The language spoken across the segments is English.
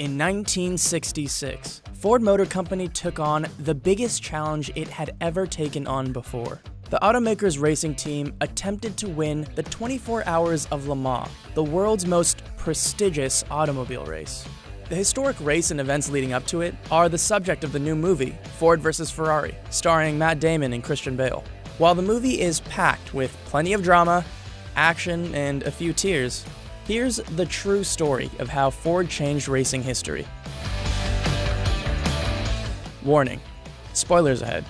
In 1966, Ford Motor Company took on the biggest challenge it had ever taken on before. The automaker's racing team attempted to win the 24 Hours of Le Mans, the world's most prestigious automobile race. The historic race and events leading up to it are the subject of the new movie, Ford vs. Ferrari, starring Matt Damon and Christian Bale. While the movie is packed with plenty of drama, action, and a few tears, here's the true story of how Ford changed racing history. Warning: spoilers ahead.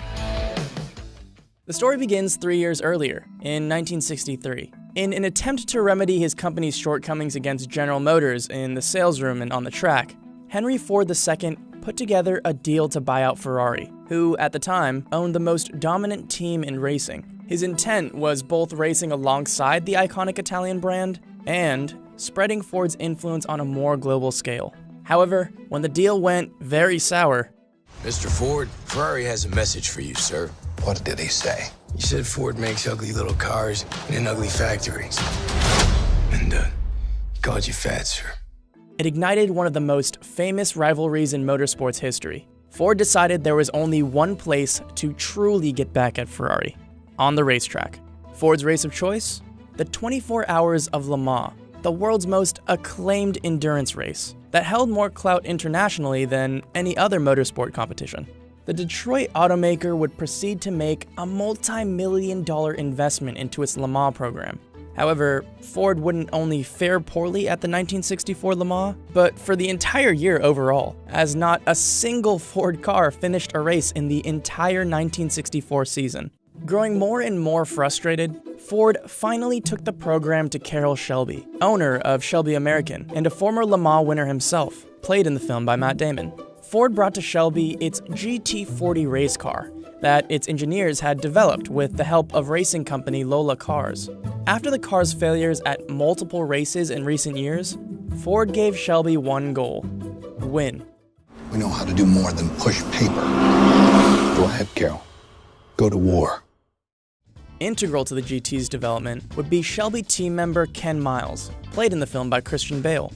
The story begins 3 years earlier, in 1963. In an attempt to remedy his company's shortcomings against General Motors in the sales room and on the track, Henry Ford II put together a deal to buy out Ferrari, who, at the time, owned the most dominant team in racing. His intent was both racing alongside the iconic Italian brand and spreading Ford's influence on a more global scale. However, when the deal went very sour... Mr. Ford, Ferrari has a message for you, sir. What did he say? He said Ford makes ugly little cars in ugly factories. And, he called you fat, sir. It ignited one of the most famous rivalries in motorsports history. Ford decided there was only one place to truly get back at Ferrari: on the racetrack. Ford's race of choice? The 24 Hours of Le Mans, the world's most acclaimed endurance race that held more clout internationally than any other motorsport competition. The Detroit automaker would proceed to make a multi-million-dollar investment into its Le Mans program. However, Ford wouldn't only fare poorly at the 1964 Le Mans, but for the entire year overall, as not a single Ford car finished a race in the entire 1964 season. Growing more and more frustrated, Ford finally took the program to Carroll Shelby, owner of Shelby American and a former Le Mans winner himself, played in the film by Matt Damon. Ford brought to Shelby its GT40 race car that its engineers had developed with the help of racing company Lola Cars. After the car's failures at multiple races in recent years, Ford gave Shelby one goal: win. We know how to do more than push paper. Go ahead, Carroll. Go to war. Integral to the GT's development would be Shelby team member Ken Miles, played in the film by Christian Bale.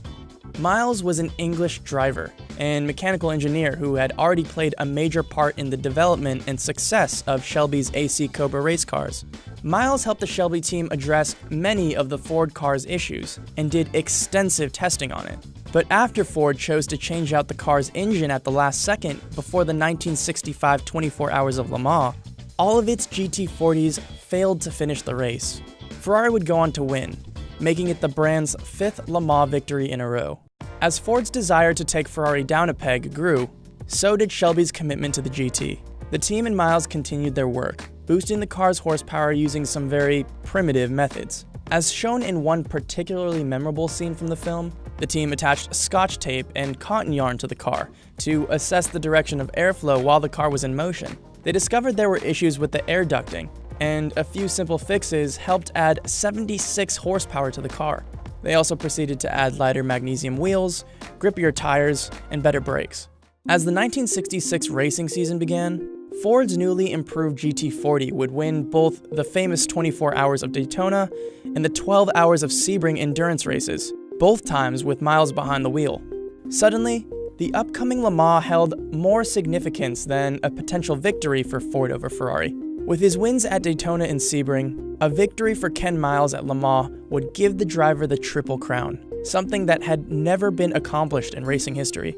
Miles was an English driver and mechanical engineer who had already played a major part in the development and success of Shelby's AC Cobra race cars. Miles helped the Shelby team address many of the Ford car's issues and did extensive testing on it. But after Ford chose to change out the car's engine at the last second before the 1965 24 Hours of Le Mans, all of its GT40s failed to finish the race. Ferrari would go on to win, making it the brand's 5th Le Mans victory in a row. As Ford's desire to take Ferrari down a peg grew, so did Shelby's commitment to the GT. The team and Miles continued their work, boosting the car's horsepower using some very primitive methods. As shown in one particularly memorable scene from the film, the team attached Scotch tape and cotton yarn to the car to assess the direction of airflow while the car was in motion. They discovered there were issues with the air ducting, and a few simple fixes helped add 76 horsepower to the car. They also proceeded to add lighter magnesium wheels, grippier tires, and better brakes. As the 1966 racing season began, Ford's newly improved GT40 would win both the famous 24 Hours of Daytona and the 12 Hours of Sebring endurance races, both times with Miles behind the wheel. Suddenly, the upcoming Le Mans held more significance than a potential victory for Ford over Ferrari. With his wins at Daytona and Sebring, a victory for Ken Miles at Le Mans would give the driver the Triple Crown, something that had never been accomplished in racing history.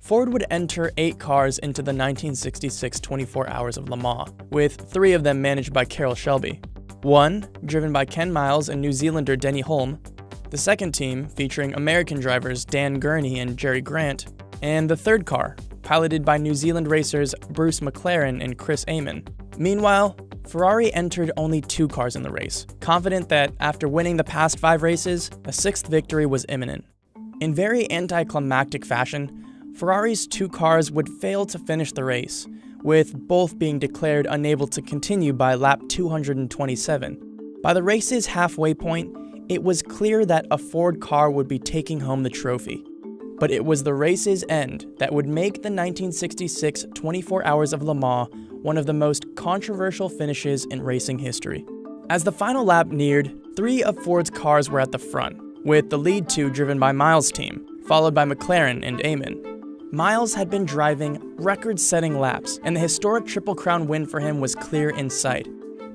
Ford would enter 8 cars into the 1966 24 Hours of Le Mans, with 3 of them managed by Carroll Shelby. One, driven by Ken Miles and New Zealander Denny Hulme, the second team, featuring American drivers Dan Gurney and Jerry Grant, and the third car, piloted by New Zealand racers Bruce McLaren and Chris Amon. Meanwhile, Ferrari entered only 2 cars in the race, confident that after winning the past 5 races, a 6th victory was imminent. In very anticlimactic fashion, Ferrari's 2 cars would fail to finish the race, with both being declared unable to continue by lap 227. By the race's halfway point, it was clear that a Ford car would be taking home the trophy. But it was the race's end that would make the 1966 24 Hours of Le Mans one of the most controversial finishes in racing history. As the final lap neared, 3 of Ford's cars were at the front, with the lead 2 driven by Miles' team, followed by McLaren and Amon. Miles had been driving record-setting laps, and the historic Triple Crown win for him was clear in sight.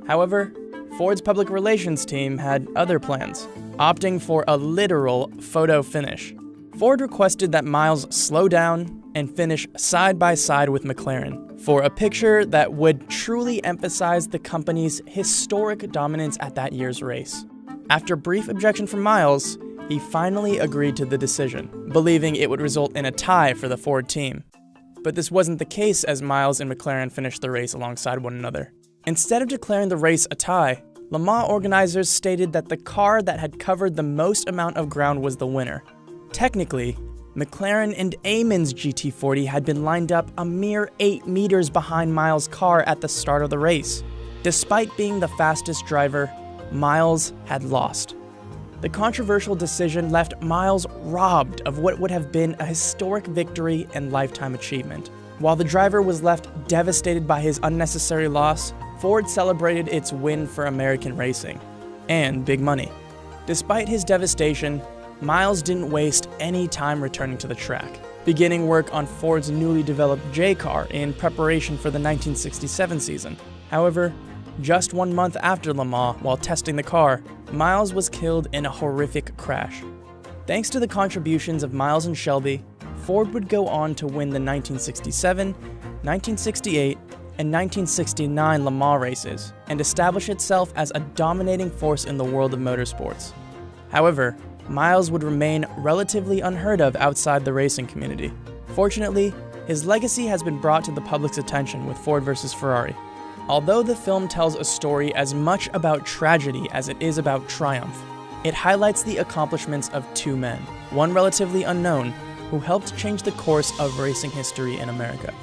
However, Ford's public relations team had other plans, opting for a literal photo finish. Ford requested that Miles slow down and finish side by side with McLaren for a picture that would truly emphasize the company's historic dominance at that year's race. After brief objection from Miles, he finally agreed to the decision, believing it would result in a tie for the Ford team. But this wasn't the case as Miles and McLaren finished the race alongside one another. Instead of declaring the race a tie, Le Mans organizers stated that the car that had covered the most amount of ground was the winner. Technically, McLaren and Amon's GT40 had been lined up a mere 8 meters behind Miles' car at the start of the race. Despite being the fastest driver, Miles had lost. The controversial decision left Miles robbed of what would have been a historic victory and lifetime achievement. While the driver was left devastated by his unnecessary loss, Ford celebrated its win for American racing and big money. Despite his devastation, Miles didn't waste any time returning to the track, beginning work on Ford's newly developed J car in preparation for the 1967 season. However, just 1 month after Le Mans, while testing the car, Miles was killed in a horrific crash. Thanks to the contributions of Miles and Shelby, Ford would go on to win the 1967, 1968, and 1969 Le Mans races, and establish itself as a dominating force in the world of motorsports. However, Miles would remain relatively unheard of outside the racing community. Fortunately, his legacy has been brought to the public's attention with Ford vs. Ferrari. Although the film tells a story as much about tragedy as it is about triumph, it highlights the accomplishments of two men, one relatively unknown, who helped change the course of racing history in America.